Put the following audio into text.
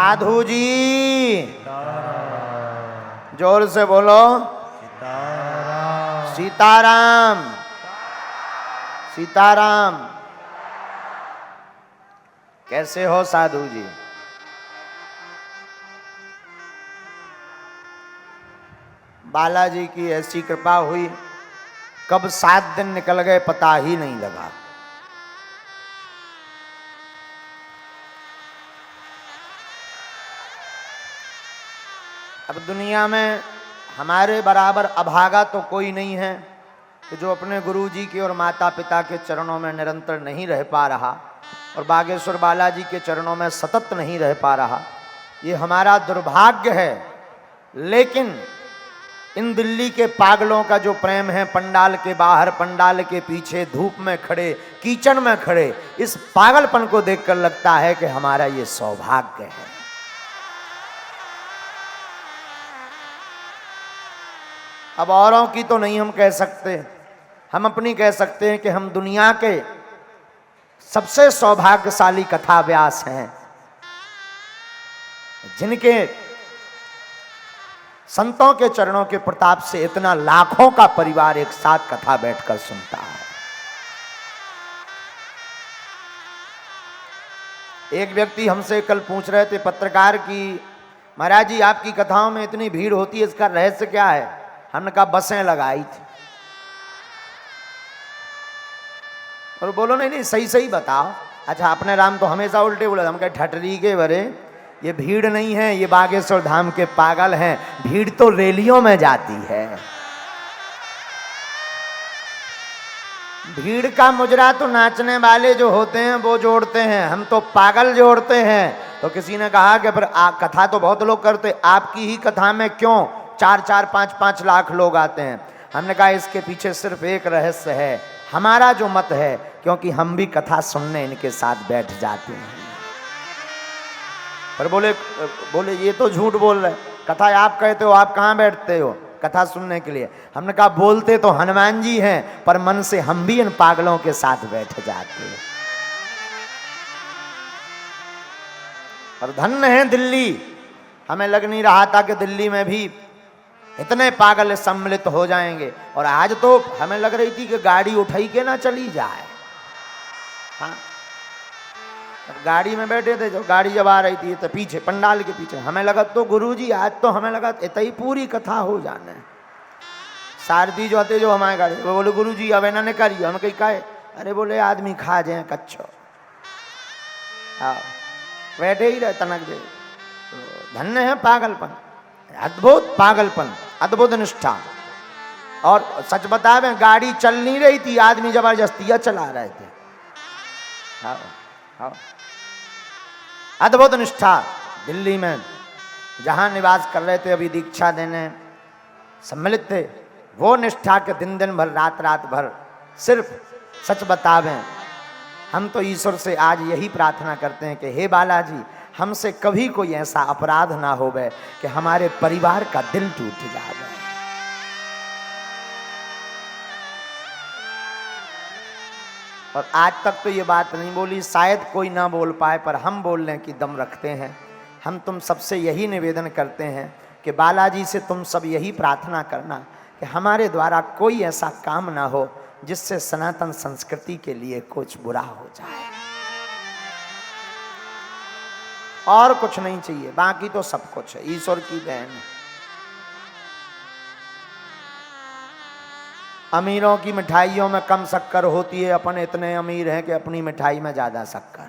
साधु जी जोर से बोलो सीताराम सीताराम। कैसे हो साधु जी? बालाजी की ऐसी कृपा हुई, कब 7 दिन निकल गए पता ही नहीं लगा। अब दुनिया में हमारे बराबर अभागा तो कोई नहीं है कि जो अपने गुरु जी के और माता पिता के चरणों में निरंतर नहीं रह पा रहा और बागेश्वर बालाजी के चरणों में सतत नहीं रह पा रहा। ये हमारा दुर्भाग्य है। लेकिन इन दिल्ली के पागलों का जो प्रेम है, पंडाल के बाहर, पंडाल के पीछे, धूप में खड़े, कीचड़ में खड़े, इस पागलपन को देखकर लगता है कि हमारा ये सौभाग्य है। अब औरों की तो नहीं हम कह सकते, हम अपनी कह सकते हैं कि हम दुनिया के सबसे सौभाग्यशाली कथा व्यास हैं, जिनके संतों के चरणों के प्रताप से इतना लाखों का परिवार एक साथ कथा बैठकर सुनता है। एक व्यक्ति हमसे कल पूछ रहे थे पत्रकार की, महाराज जी आपकी कथाओं में इतनी भीड़ होती है, इसका रहस्य क्या है? हमने कहा बसें लगाई थी। और बोलो नहीं नहीं सही सही बताओ। अच्छा अपने राम तो हमेशा उल्टे बोले। हम कहे ठटरी के बरे, ये भीड़ नहीं है, ये बागेश्वर धाम के पागल हैं। भीड़ तो रैलियों में जाती है। भीड़ का मुजरा तो नाचने वाले जो होते हैं वो जोड़ते हैं, हम तो पागल जोड़ते हैं। तो किसी ने कहा कि पर कथा तो बहुत लोग करते, आपकी ही कथा में क्यों 4-4, 5-5 लाख लोग आते हैं? हमने कहा इसके पीछे सिर्फ एक रहस्य है, हमारा जो मत है, क्योंकि हम भी कथा सुनने इनके साथ बैठ जाते हैं। पर बोले ये तो झूठ बोल रहे, कथा आप कहते हो, आप कहाँ बैठते हो कथा सुनने के लिए? हमने कहा बोलते तो हनुमान जी हैं, पर मन से हम भी इन पागलों के साथ बैठ जाते हैं। और धन्य है दिल्ली, हमें लग नहीं रहा था कि दिल्ली में भी इतने पागल सम्मिलित हो जाएंगे। और आज तो हमें लग रही थी कि गाड़ी उठाई के ना चली जाए। हाँ गाड़ी में बैठे थे, जो गाड़ी जब आ रही थी तो पीछे पंडाल के पीछे, हमें लगा तो गुरुजी आज तो हमें लगा इतना ही पूरी कथा हो जाने। सारथी जो आते जो हमारे गाड़ी, वो बोले गुरुजी अब ना करिए। हम कहीं कहे, अरे बोले आदमी खा जाए कच्छो। हाँ बैठे ही रहे तनक दे। धन्य है पागलपन, अद्भुत पागलपन, अद्भुत निष्ठा। और सच बतावे गाड़ी चल नहीं रही थी, आदमी जबरदस्तियां चला रहे थे। हाँ हाँ अद्भुत निष्ठा। दिल्ली में जहां निवास कर रहे थे, अभी दीक्षा देने सम्मिलित थे, वो निष्ठा के दिन दिन भर, रात रात भर सिर्फ सच बतावें। हम तो ईश्वर से आज यही प्रार्थना करते हैं कि हे बालाजी हमसे कभी कोई ऐसा अपराध ना होवे कि हमारे परिवार का दिल टूट जावे। और आज तक तो ये बात नहीं बोली, शायद कोई ना बोल पाए, पर हम बोलने की दम रखते हैं। हम तुम सबसे यही निवेदन करते हैं कि बालाजी से तुम सब यही प्रार्थना करना कि हमारे द्वारा कोई ऐसा काम ना हो जिससे सनातन संस्कृति के लिए कुछ बुरा हो जाए। और कुछ नहीं चाहिए, बाकी तो सब कुछ है, ईश्वर की देन है। अमीरों की मिठाइयों में कम शक्कर होती है, अपन इतने अमीर हैं कि अपनी मिठाई में ज्यादा शक्कर